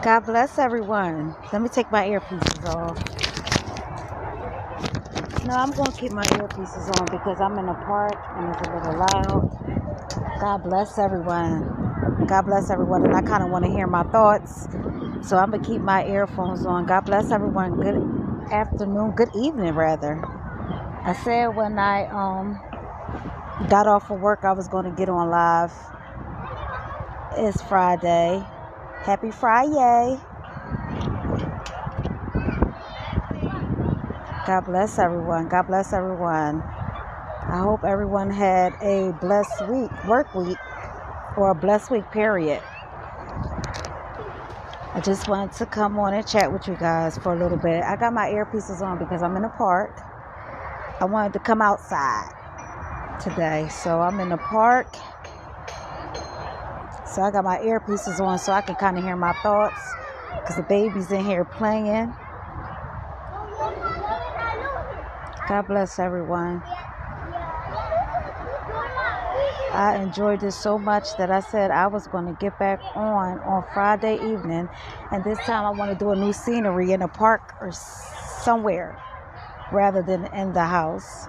God bless everyone. Let me take my earpieces off. No, I'm going to keep my earpieces on because I'm in a park and it's a little loud. God bless everyone. God bless everyone. And I kind of want to hear my thoughts. So I'm going to keep my earphones on. God bless everyone. Good afternoon. Good evening, rather. I said when I got off of work, I was going to get on live. It's Friday. Happy Friday. God bless everyone. God bless everyone. I hope everyone had a blessed work week, or a blessed week, period. I just wanted to come on and chat with you guys for a little bit. I got my earpieces on because I'm in the park. I wanted to come outside today, so I'm in the park. So I got my earpieces on so I can kind of hear my thoughts because the baby's in here playing. God bless everyone. I enjoyed this so much that I said I was going to get back on Friday evening. And this time I want to do a new scenery in a park or somewhere rather than in the house.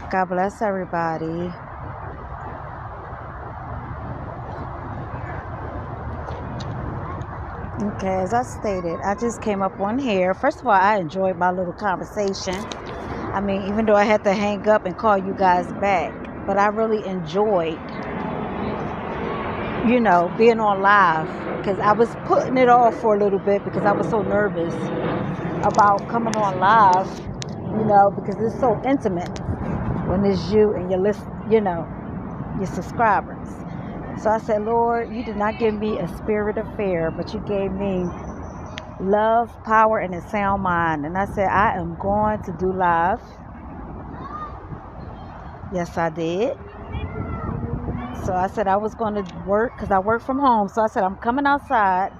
God bless everybody. Okay, as I stated, I just came up on here. First of all, I enjoyed my little conversation. I mean, even though I had to hang up and call you guys back, but I really enjoyed, being on live because I was putting it off for a little bit because I was so nervous about coming on live, because it's so intimate when it's you and your subscribers. So I said, Lord, you did not give me a spirit of fear, but you gave me love, power, and a sound mind. And I said, I am going to do live. Yes, I did. So I said I was going to work because I work from home. So I said, I'm coming outside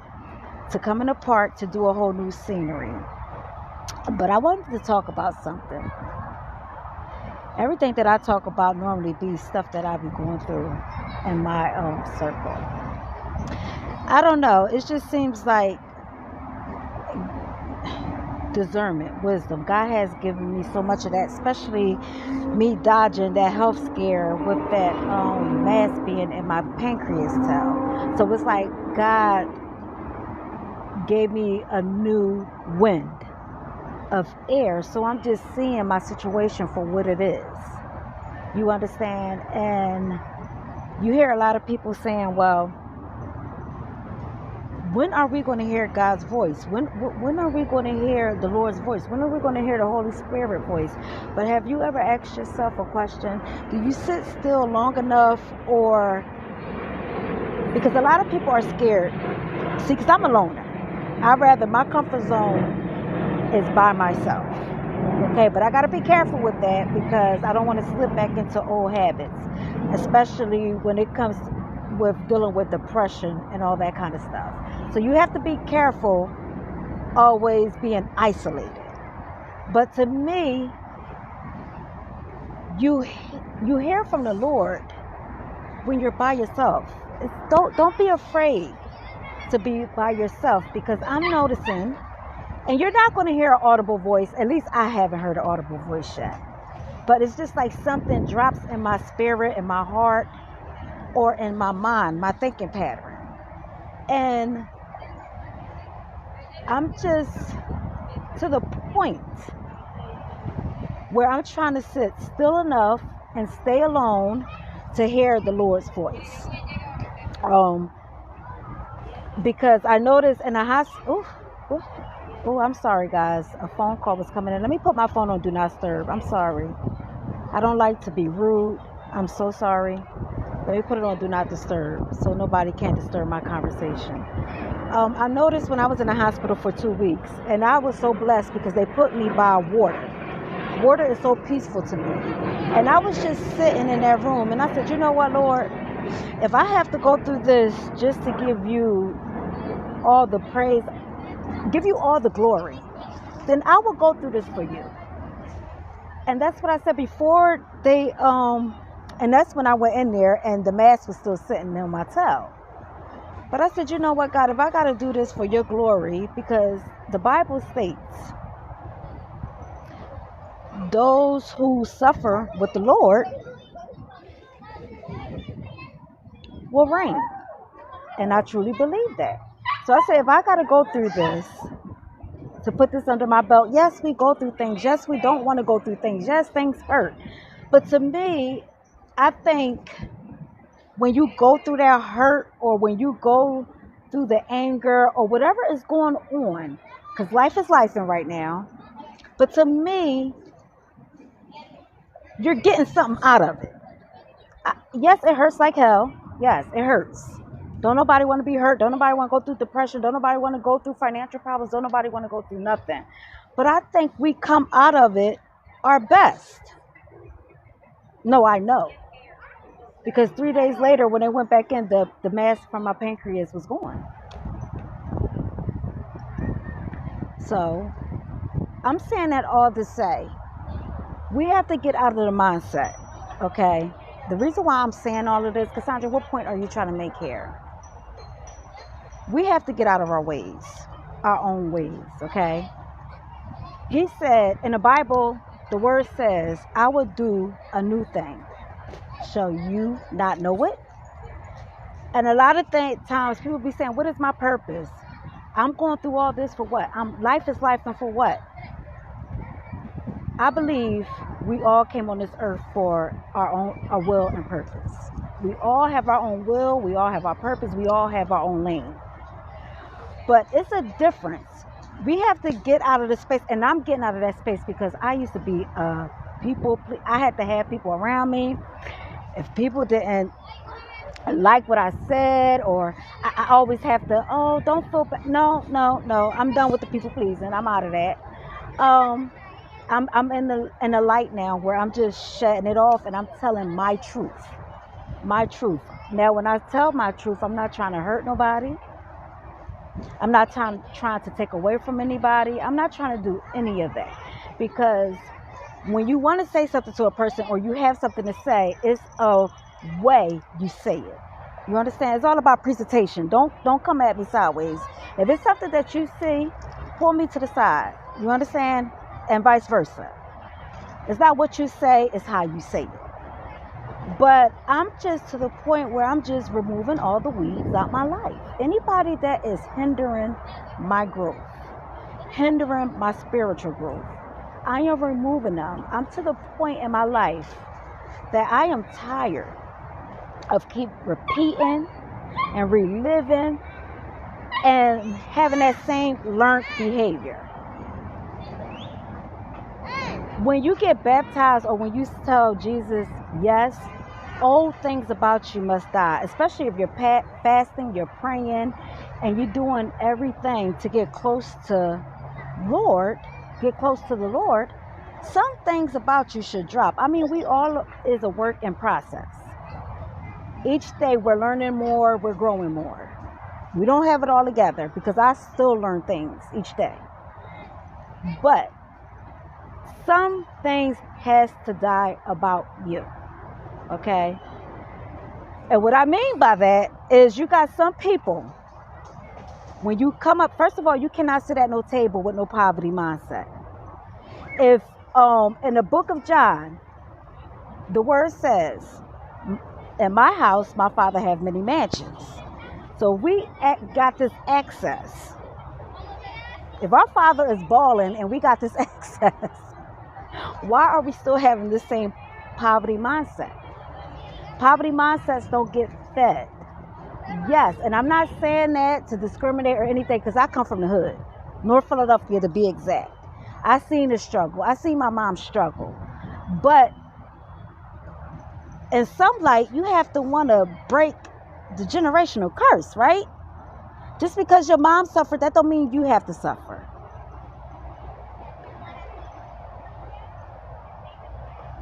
to come in the park to do a whole new scenery. But I wanted to talk about something. Everything that I talk about normally be stuff that I be going through in my circle. I don't know. It just seems like discernment, wisdom. God has given me so much of that, especially me dodging that health scare with that mass being in my pancreas tell. So it's like God gave me a new wind of air. So I'm just seeing my situation for what it is. You understand? And you hear a lot of people saying, well, when are we going to hear God's voice? When are we going to hear the Lord's voice? When are we going to hear the Holy Spirit voice? But have you ever asked yourself a question? Do you sit still long enough? Or because a lot of people are scared. See, because I'm a loner. My comfort zone is by myself. Okay, but I got to be careful with that because I don't want to slip back into old habits, especially when it comes with dealing with depression and all that kind of stuff. So you have to be careful always being isolated. But to me, you hear from the Lord when you're by yourself. Don't be afraid to be by yourself because I'm noticing, and you're not going to hear an audible voice. At least I haven't heard an audible voice yet. But it's just like something drops in my spirit, in my heart, or in my mind, my thinking pattern. And I'm just to the point where I'm trying to sit still enough and stay alone to hear the Lord's voice. Because I noticed in a hospital, I'm sorry guys, a phone call was coming in. Let me put my phone on Do Not Disturb. I'm sorry. I don't like to be rude. I'm so sorry. Let me put it on Do Not Disturb so nobody can disturb my conversation. I noticed when I was in the hospital for 2 weeks, and I was so blessed because they put me by water. Water is so peaceful to me. And I was just sitting in that room, and I said, you know what, Lord? If I have to go through this just to give you all the praise, give you all the glory, then I will go through this for you. And that's what I said before they And that's when I went in there and the mask was still sitting on my toe. But I said, you know what, God, if I got to do this for your glory, because the Bible states those who suffer with the Lord will reign. And I truly believe that. So I say, if I got to go through this to put this under my belt, yes, we go through things. Yes, we don't want to go through things. Yes, things hurt. But to me, I think when you go through that hurt, or when you go through the anger or whatever is going on, because life is life right now. But to me, you're getting something out of it. Yes, it hurts like hell. Yes, it hurts. Don't nobody want to be hurt. Don't nobody want to go through depression. Don't nobody want to go through financial problems. Don't nobody want to go through nothing. But I think we come out of it our best. No, I know. Because 3 days later, when they went back in, the mass from my pancreas was gone. So I'm saying that all to say, we have to get out of the mindset, okay? The reason why I'm saying all of this, Cassandra, what point are you trying to make here? We have to get out of our ways, our own ways, okay? He said, in the Bible, the word says, I will do a new thing. Shall you not know it? And a lot of times people be saying, what is my purpose? I'm going through all this for what? Life is life, and for what? I believe we all came on this earth for our will and purpose. We all have our own will. We all have our purpose. We all have our own lane. But it's a difference. We have to get out of the space. And I'm getting out of that space because I used to be I had to have people around me. If people didn't like what I said, or I always have to, don't feel bad. No. I'm done with the people pleasing. I'm out of that. I'm in the light now, where I'm just shutting it off and I'm telling my truth. My truth. Now, when I tell my truth, I'm not trying to hurt nobody. I'm not trying to take away from anybody. I'm not trying to do any of that. Because when you want to say something to a person, or you have something to say, it's a way you say it. You understand? It's all about presentation. Don't come at me sideways. If it's something that you see, pull me to the side. You understand? And vice versa. It's not what you say, it's how you say it. But I'm just to the point where I'm just removing all the weeds out my life. Anybody that is hindering my growth, hindering my spiritual growth, I am removing them. I'm to the point in my life that I am tired of keep repeating and reliving and having that same learned behavior. When you get baptized, or when you tell Jesus yes, old things about you must die. Especially if you're fasting, you're praying, and you're doing everything to get close to the Lord, some things about you should drop. I mean, we all is a work in process. Each day we're learning more, we're growing more. We don't have it all together, because I still learn things each day. But some things has to die about you. Okay? And what I mean by that is, you got some people, when you come up, first of all, you cannot sit at no table with no poverty mindset. If in the book of John, the word says, in my house, my Father have many mansions. So we got this access. If our Father is balling and we got this access, why are we still having the same poverty mindset? Poverty mindsets don't get fed. Yes, and I'm not saying that to discriminate or anything, because I come from the hood, North Philadelphia to be exact. I seen the struggle. I seen my mom struggle. But in some light, you have to want to break the generational curse, right? Just because your mom suffered, that don't mean you have to suffer.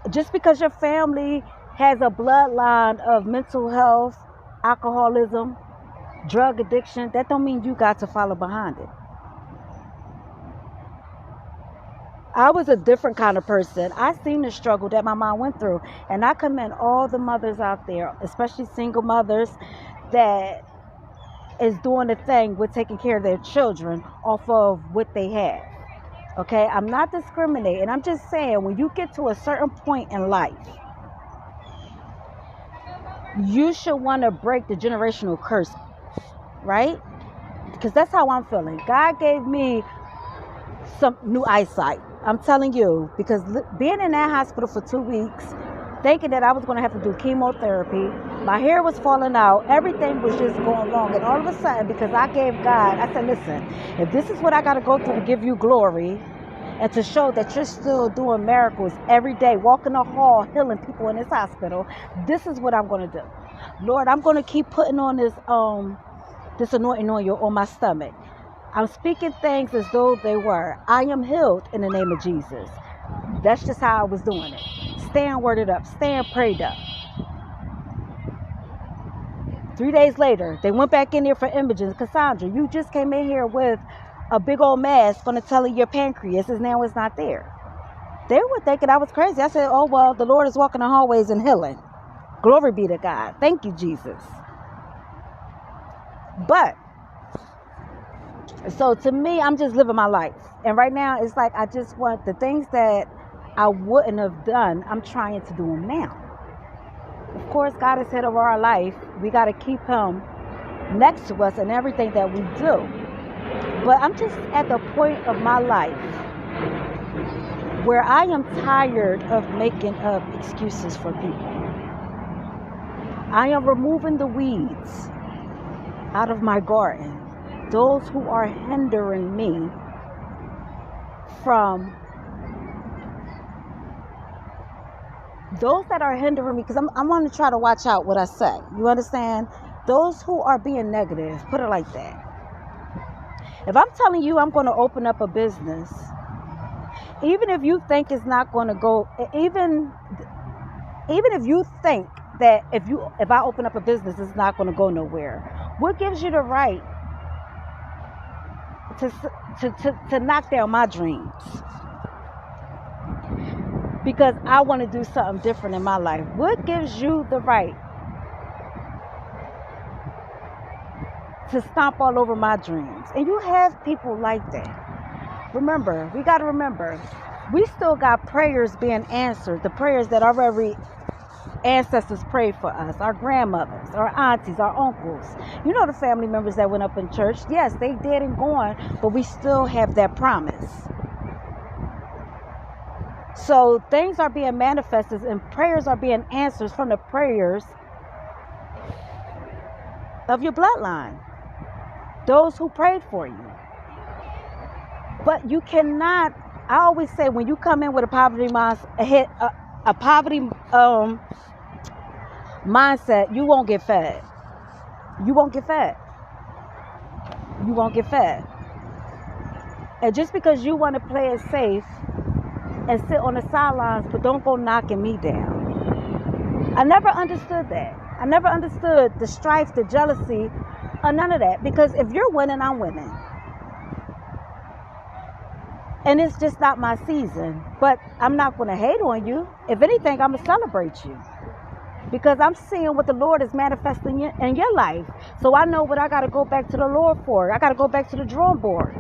Just because your family has a bloodline of mental health, alcoholism, drug addiction, that don't mean you got to follow behind it. I was a different kind of person. I seen the struggle that my mom went through. And I commend all the mothers out there, especially single mothers, that is doing the thing with taking care of their children off of what they have. Okay? I'm not discriminating. I'm just saying, when you get to a certain point in life, you should want to break the generational curse, right? Because that's how I'm feeling. God gave me some new eyesight. I'm telling you, because being in that hospital for 2 weeks, thinking that I was going to have to do chemotherapy, my hair was falling out, everything was just going wrong. And all of a sudden, because I gave God, I said, listen, if this is what I got to go through to give you glory and to show that you're still doing miracles every day, walking the hall, healing people in this hospital, this is what I'm going to do. Lord, I'm going to keep putting on this anointing oil on my stomach. I'm speaking things as though they were. I am healed in the name of Jesus. That's just how I was doing it. Staying worded up, staying prayed up. 3 days later, they went back in there for imaging. Cassandra, you just came in here with a big old mass going to tell you your pancreas is now it's not there. They were thinking I was crazy. I said, oh, well, the Lord is walking the hallways and healing. Glory be to God. Thank you, Jesus. But, so to me, I'm just living my life. And right now, it's like I just want the things that I wouldn't have done, I'm trying to do them now. Of course, God is head of our life. We got to keep him next to us in everything that we do. But I'm just at the point of my life where I am tired of making up excuses for people. I am removing the weeds out of my garden. Those who are hindering me from, those that are hindering me, because I'm going to try to watch out what I say. You understand? Those who are being negative, put it like that. If I'm telling you I'm going to open up a business, even if you think it's not going to go, even if you think that if I open up a business, it's not going to go nowhere, what gives you the right to knock down my dreams? Because I want to do something different in my life. What gives you the right to stomp all over my dreams? And you have people like that. Remember, we got to remember, we still got prayers being answered. The prayers that our very ancestors prayed for us, our grandmothers, our aunties, our uncles. You know, the family members that went up in church. Yes, they dead and gone, but we still have that promise. So things are being manifested and prayers are being answered from the prayers of your bloodline. Those who prayed for you. But you cannot, I always say, when you come in with a poverty mindset, you won't get fed. You won't get fed. You won't get fed. And just because you want to play it safe and sit on the sidelines, but don't go knocking me down. I never understood that. I never understood the strife, the jealousy, or none of that. Because if you're winning, I'm winning. And it's just not my season. But I'm not going to hate on you. If anything, I'm going to celebrate you. Because I'm seeing what the Lord is manifesting in your life. So I know what I got to go back to the Lord for. I got to go back to the drawing board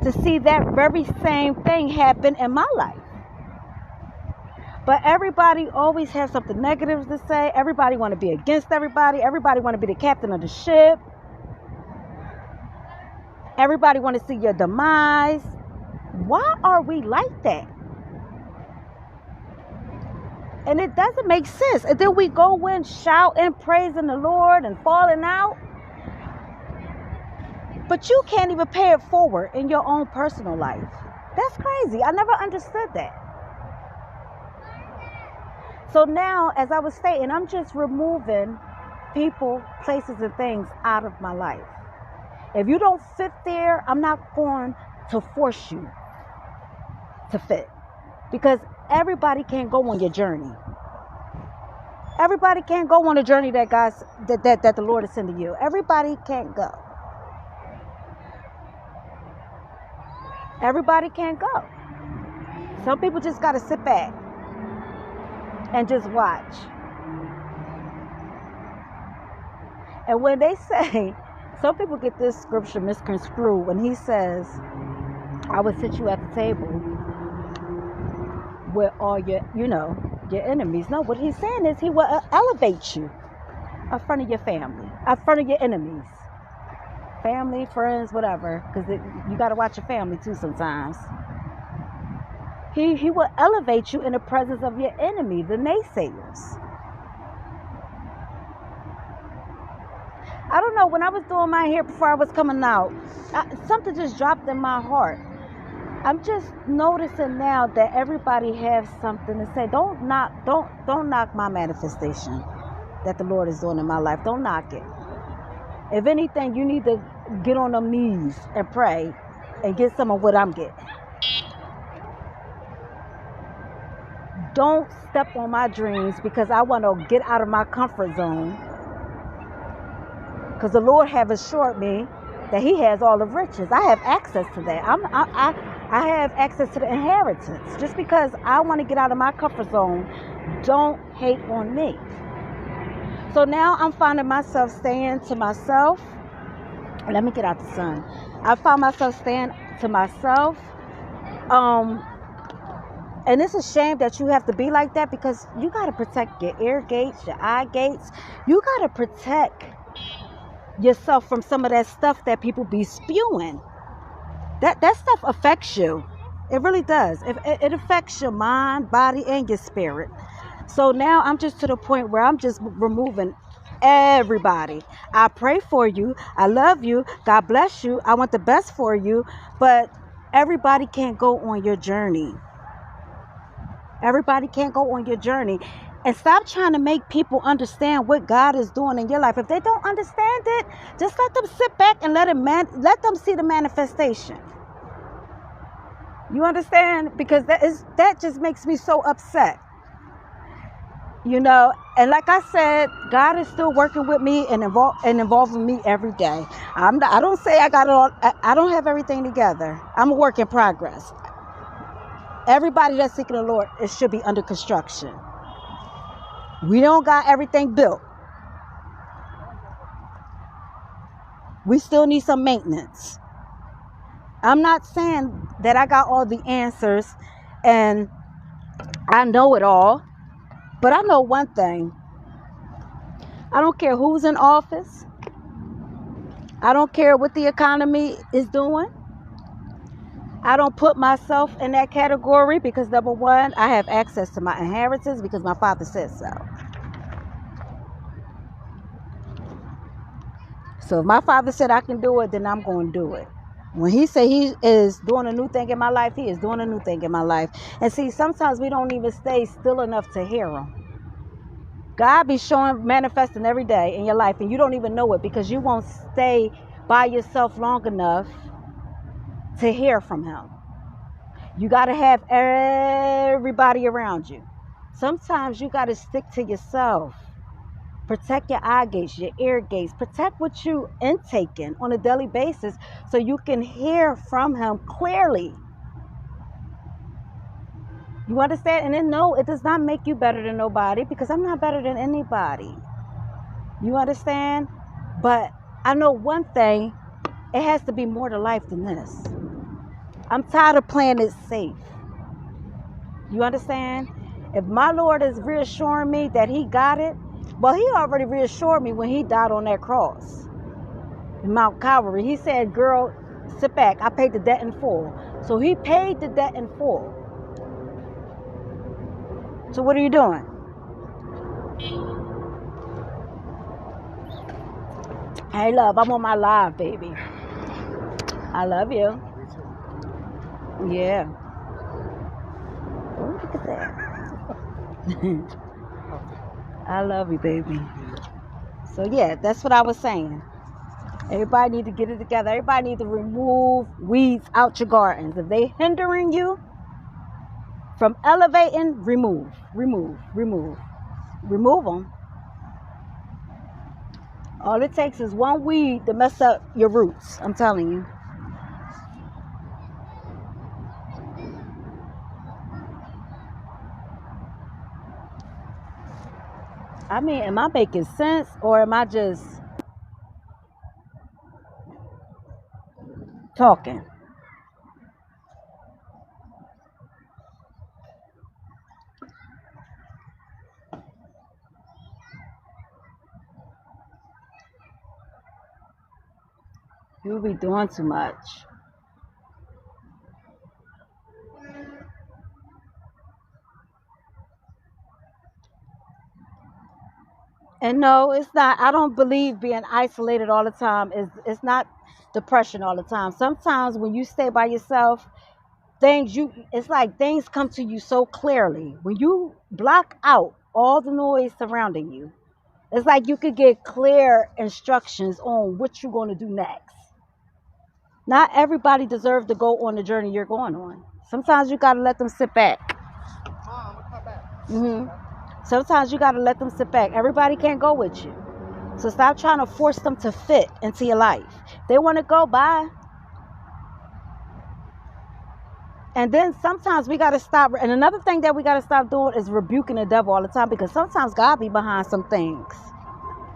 to see that very same thing happen in my life. But everybody always has something negative to say. Everybody want to be against everybody. Everybody want to be the captain of the ship. Everybody want to see your demise. Why are we like that? And it doesn't make sense. And then we go in shouting, praising the Lord and falling out. But you can't even pay it forward in your own personal life. That's crazy. I never understood that. So now, as I was stating, I'm just removing people, places, and things out of my life. If you don't fit there, I'm not going to force you to fit. Because everybody can't go on your journey. Everybody can't go on the journey that that the Lord is sending you. Everybody can't go. Everybody can't go. Some people just got to sit back and just watch. And when they say, some people get this scripture misconstrued when he says, I will sit you at the table with all your, your enemies. No, what he's saying is he will elevate you in front of your family, in front of your enemies. Family, friends, whatever. Because you got to watch your family too sometimes. He will elevate you in the presence of your enemy, the naysayers. I don't know, when I was doing my hair before I was coming out, something just dropped in my heart. I'm just noticing now that everybody has something to say. Don't knock my manifestation that the Lord is doing in my life. Don't knock it. If anything, you need to get on them knees and pray and get some of what I'm getting. Don't step on my dreams because I want to get out of my comfort zone. Because the Lord have assured me that he has all the riches. I have access to that. I have access to the inheritance. Just because I want to get out of my comfort zone, don't hate on me. So now I'm finding myself saying to myself, let me get out the sun. I found myself saying to myself, and it's a shame that you have to be like that, because you got to protect your ear gates, your eye gates. You got to protect yourself from some of that stuff that people be spewing. That stuff affects you. It really does. It affects your mind, body, and your spirit. So now I'm just to the point where I'm just removing everybody. I pray for you. I love you. God bless you. I want the best for you. But everybody can't go on your journey. Everybody can't go on your journey. And stop trying to make people understand what God is doing in your life. If they don't understand it, just let them sit back and let them see the manifestation. You understand? Because that just makes me so upset. And like I said, God is still working with me and involving me every day. I don't say I got it all. I don't have everything together. I'm a work in progress. Everybody that's seeking the Lord, it should be under construction. We don't got everything built. We still need some maintenance. I'm not saying that I got all the answers and I know it all, but I know one thing. I don't care who's in office. I don't care what the economy is doing. I don't put myself in that category because, number one, I have access to my inheritance because my father said so. So if my father said I can do it, then I'm going to do it. When he said he is doing a new thing in my life, he is doing a new thing in my life. And see, sometimes we don't even stay still enough to hear him. God be manifesting every day in your life, and you don't even know it because you won't stay by yourself long enough to hear from him. You got to have everybody around you. Sometimes you got to stick to yourself. Protect your eye gates, your ear gates. Protect what you intaking on a daily basis so you can hear from him clearly. You understand? And then no, it does not make you better than nobody because I'm not better than anybody. You understand? But I know one thing. It has to be more to life than this. I'm tired of playing it safe. You understand? If my Lord is reassuring me that he got it, well, he already reassured me when he died on that cross in Mount Calvary. He said, girl, sit back. I paid the debt in full. So he paid the debt in full. So what are you doing? Hey, love, I'm on my live, baby. I love you. Yeah. Oh, look at that. I love you, baby. So, yeah, that's what I was saying. Everybody need to get it together. Everybody need to remove weeds out your gardens. If they hindering you from elevating, remove them. All it takes is one weed to mess up your roots. I'm telling you. I mean, am I making sense or am I just talking? You be doing too much. And no, it's not. I don't believe being isolated all the time is it's not depression all the time. Sometimes when you stay by yourself, things you it's like things come to you so clearly. When you block out all the noise surrounding you, it's like you could get clear instructions on what you're going to do next. Not everybody deserves to go on the journey you're going on. Sometimes you got to let them sit back. hmm Sometimes you got to let them sit back. Everybody can't go with you. So stop trying to force them to fit into your life. They want to go by. And then sometimes we got to stop. And another thing that we got to stop doing is rebuking the devil all the time, because sometimes God be behind some things.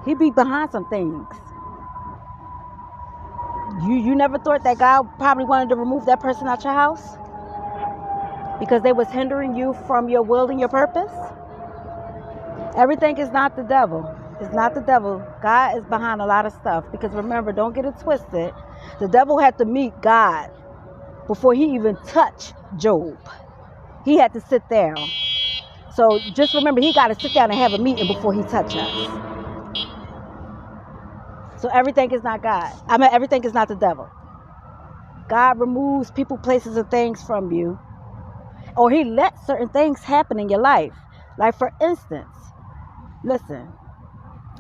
He be behind some things. You never thought that God probably wanted to remove that person out your house because they was hindering you from your will and your purpose? Everything is not the devil. It's not the devil. God is behind a lot of stuff. Because remember, don't get it twisted. The devil had to meet God before he even touched Job. He had to sit down. So just remember, he got to sit down and have a meeting before he touch us. So everything is not God. I mean, everything is not the devil. God removes people, places, and things from you. Or he lets certain things happen in your life. Like for instance, listen,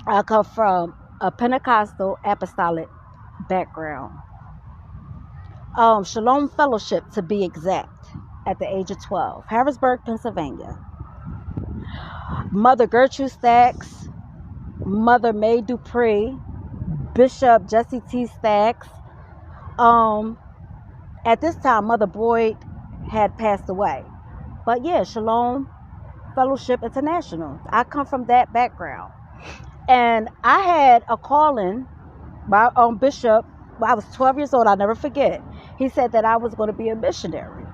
I come from a Pentecostal apostolic background. Shalom Fellowship to be exact, at the age of 12. Harrisburg, Pennsylvania. Mother Gertrude Stacks, Mother May Dupree, Bishop Jesse T. Stacks. At this time, Mother Boyd had passed away. But yeah, Shalom Fellowship International. I come from that background. And I had a calling by Bishop. When I was 12 years old, I'll never forget. He said that I was going to be a missionary.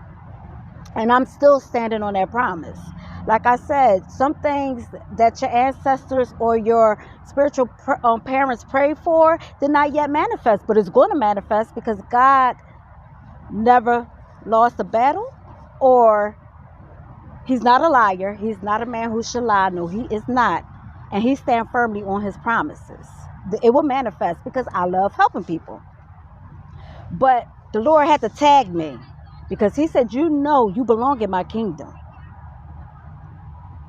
And I'm still standing on that promise. Like I said, some things that your ancestors or your spiritual parents prayed for did not yet manifest, but it's going to manifest because God never lost a battle, or he's not a liar. He's not a man who shall lie. No, he is not. And he stands firmly on his promises. It will manifest because I love helping people. But the Lord had to tag me because he said, you know, you belong in my kingdom.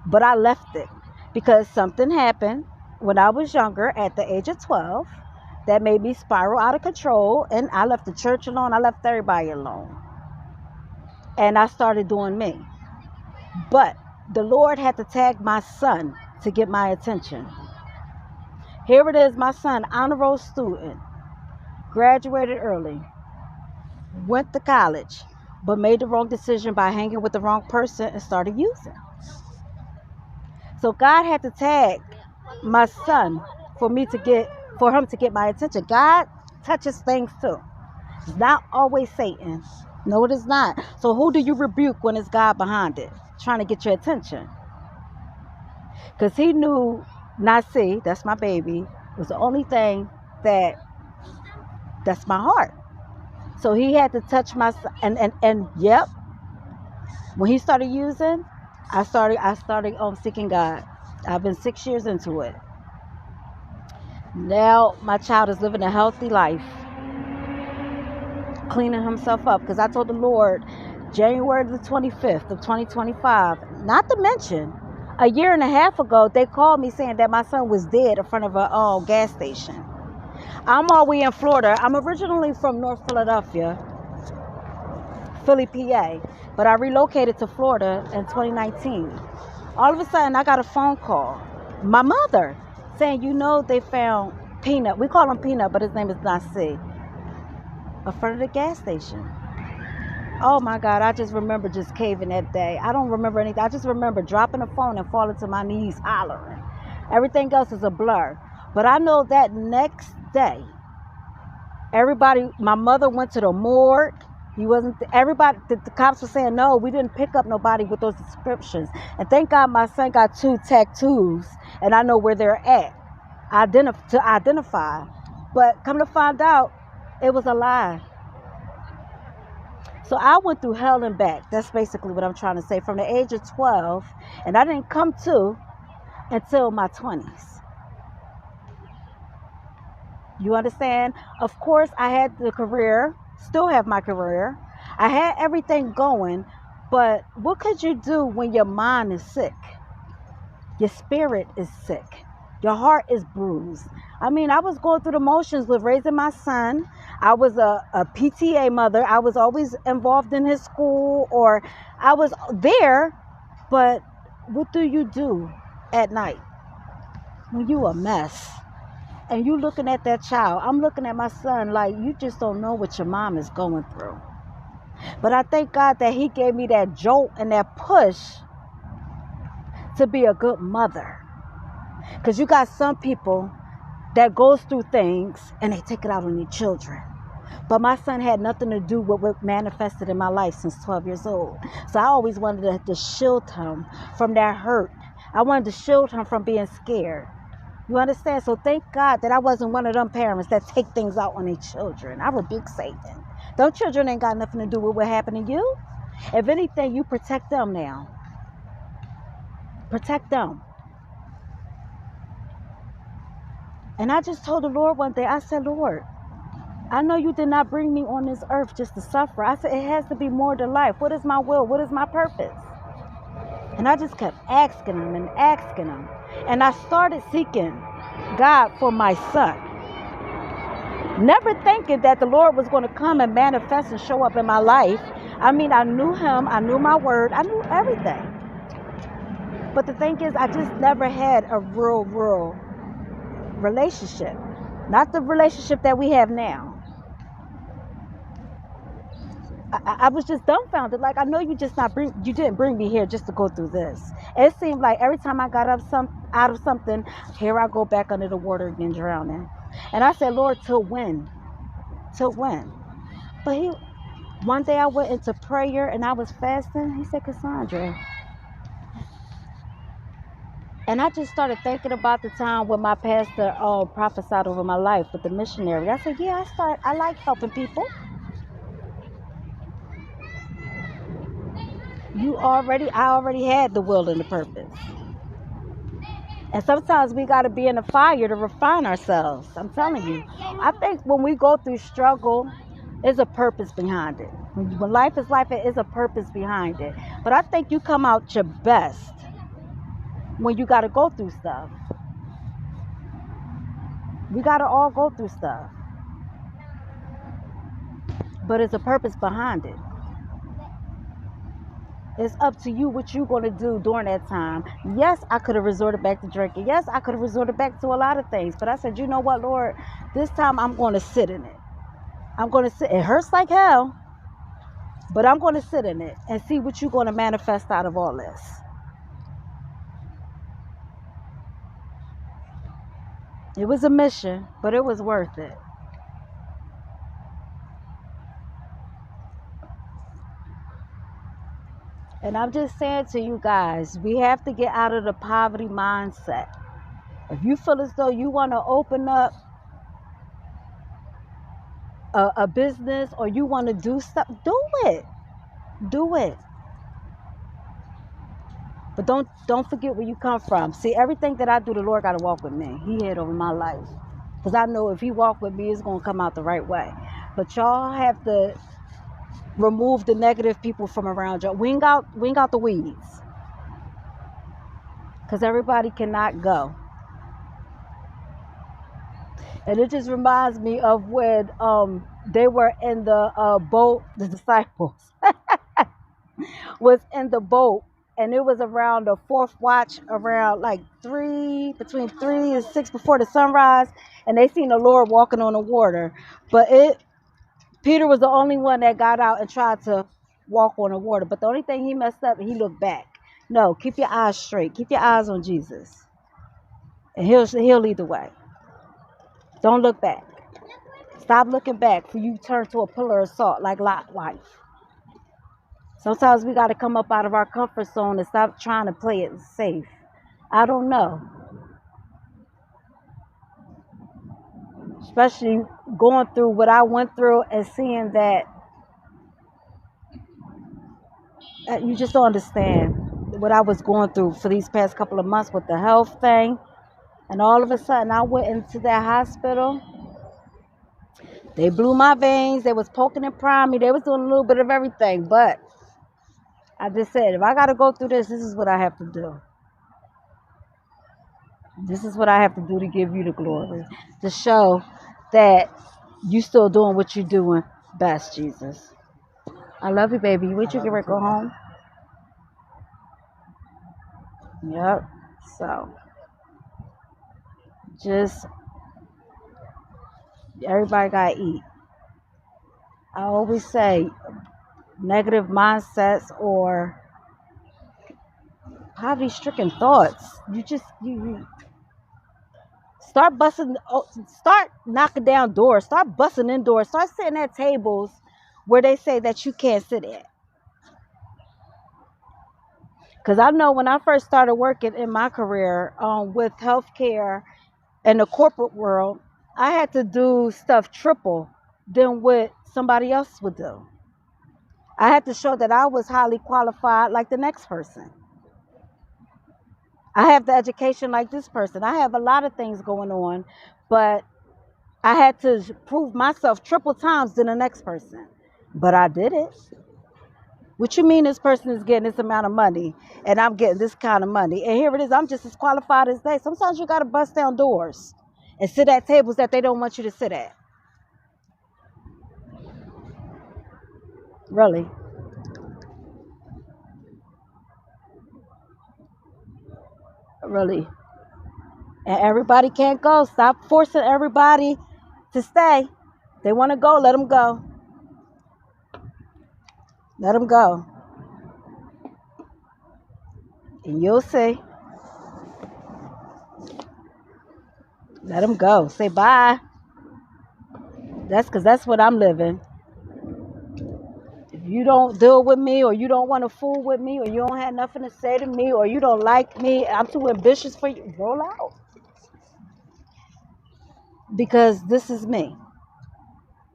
But I left it because something happened when I was younger at the age of 12 that made me spiral out of control. And I left the church alone. I left everybody alone. And I started doing me. But the Lord had to tag my son to get my attention. Here it is, my son, honor roll student, graduated early, went to college, but made the wrong decision by hanging with the wrong person and started using. So God had to tag my son for him to get my attention. God touches things too. It's not always Satan. No, it is not. So who do you rebuke when it's God behind it, trying to get your attention? Because he knew Nasi, that's my baby, was the only thing that's my heart. So he had to touch my son. And yep, when he started using, I started seeking God. I've been 6 years into it. Now my child is living a healthy life, cleaning himself up. Because I told the Lord, January the 25th of 2025, not to mention, a year and a half ago, they called me saying that my son was dead in front of a gas station. I'm all the way in Florida. I'm originally from North Philadelphia, Philly, PA, but I relocated to Florida in 2019. All of a sudden, I got a phone call. My mother saying, you know, they found Peanut. We call him Peanut, but his name is Nasi. In front of the gas station. Oh my God, I just remember just caving that day. I don't remember anything. I just remember dropping the phone and falling to my knees hollering. Everything else is a blur. But I know that next day, everybody, my mother went to the morgue. He wasn't, everybody, the cops were saying, no, we didn't pick up nobody with those descriptions. And thank God my son got 2 tattoos and I know where they're at to identify. But come to find out, it was a lie. So I went through hell and back. That's basically what I'm trying to say. From the age of 12, and I didn't come to until my 20s. You understand? Of course, I had the career, still have my career. I had everything going, but what could you do when your mind is sick? Your spirit is sick. Your heart is bruised. I mean, I was going through the motions with raising my son. I was a PTA mother. I was always involved in his school, or I was there, but what do you do at night when you a mess? And you looking at that child. I'm looking at my son like, you just don't know what your mom is going through. But I thank God that he gave me that jolt and that push to be a good mother. Because you got some people that goes through things and they take it out on their children. But my son had nothing to do with what manifested in my life since 12 years old. So I always wanted to shield him from that hurt. I wanted to shield him from being scared. You understand? So thank God that I wasn't one of them parents that take things out on their children. I rebuke Satan. Those children ain't got nothing to do with what happened to you. If anything, you protect them now. Protect them. And I just told the Lord one day, I said, Lord, I know you did not bring me on this earth just to suffer. I said, it has to be more to life. What is my will? What is my purpose? And I just kept asking him and asking him. And I started seeking God for my son. Never thinking that the Lord was going to come and manifest and show up in my life. I mean, I knew him. I knew my word. I knew everything. But the thing is, I just never had a real relationship. Not the relationship that we have now. I was just dumbfounded. Like, I know you didn't bring me here just to go through this. It seemed like every time I got out of something, here I go back under the water again, drowning. And I said, Lord, till when? Till when? But one day I went into prayer and I was fasting. He said, Cassandra. And I just started thinking about the time when my pastor prophesied over my life with the missionary. I said, yeah, I like helping people. I already had the will and the purpose. And sometimes we got to be in the fire to refine ourselves. I'm telling you. I think when we go through struggle, there's a purpose behind it. When life is life, it is a purpose behind it. But I think you come out your best when you got to go through stuff. We got to all go through stuff. But it's a purpose behind it. It's up to you what you're going to do during that time. Yes, I could have resorted back to drinking. Yes, I could have resorted back to a lot of things. But I said, you know what, Lord? This time I'm going to sit in it. I'm going to sit. It hurts like hell. But I'm going to sit in it and see what you're going to manifest out of all this. It was a mission, but it was worth it. And I'm just saying to you guys, we have to get out of the poverty mindset. If you feel as though you want to open up a business or you want to do stuff, do it. Do it. But don't forget where you come from. See, everything that I do, the Lord got to walk with me. He had over my life. Because I know if he walk with me, it's going to come out the right way. But y'all have to remove the negative people from around you. Wing out the weeds. Because everybody cannot go. And it just reminds me of when they were in the boat, the disciples was in the boat, and it was around the fourth watch, around like between 3 and 6 before the sunrise, and they seen the Lord walking on the water. But Peter was the only one that got out and tried to walk on the water. But the only thing he messed up, he looked back. No, keep your eyes straight. Keep your eyes on Jesus. And he'll lead the way. Don't look back. Stop looking back for you turn to a pillar of salt like Lot wife. Sometimes we got to come up out of our comfort zone and stop trying to play it safe. I don't know. Especially going through what I went through and seeing that you just don't understand what I was going through for these past couple of months with the health thing. And all of a sudden I went into that hospital. They blew my veins. They was poking and prying me. They was doing a little bit of everything. But I just said, if I got to go through this, this is what I have to do. This is what I have to do to give you the glory. To show that you still doing what you're doing best, Jesus. I love you, baby. Wait till you get ready to go home. Yep. So, just, everybody got to eat. I always say, negative mindsets or poverty-stricken thoughts. You start start knocking down doors, start busting in doors, start sitting at tables where they say that you can't sit at. Because I know when I first started working in my career with healthcare and the corporate world, I had to do stuff triple than what somebody else would do. I had to show that I was highly qualified like the next person. I have the education like this person. I have a lot of things going on, but I had to prove myself triple times than the next person. But I did it. What you mean this person is getting this amount of money and I'm getting this kind of money? And here it is, I'm just as qualified as they. Sometimes you got to bust down doors and sit at tables that they don't want you to sit at. Really. Really. And everybody can't go. Stop forcing everybody to stay. They want to go, let them go. Let them go. And you'll see. Let them go. Say bye. That's because that's what I'm living. If you don't deal with me or you don't want to fool with me or you don't have nothing to say to me or you don't like me, I'm too ambitious for you, roll out. Because this is me.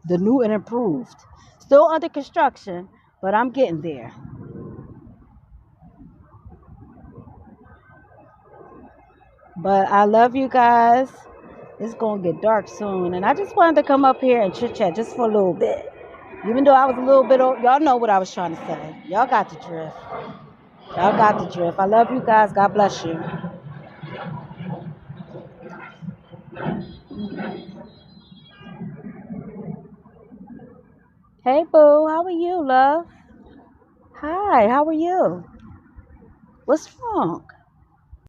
The new and improved. Still under construction, but I'm getting there. But I love you guys. It's going to get dark soon. And I just wanted to come up here and chit chat just for a little bit. Even though I was a little bit old, y'all know what I was trying to say. Y'all got the drift. Y'all got the drift. I love you guys. God bless you. Hey, boo. How are you, love? Hi. How are you? What's wrong?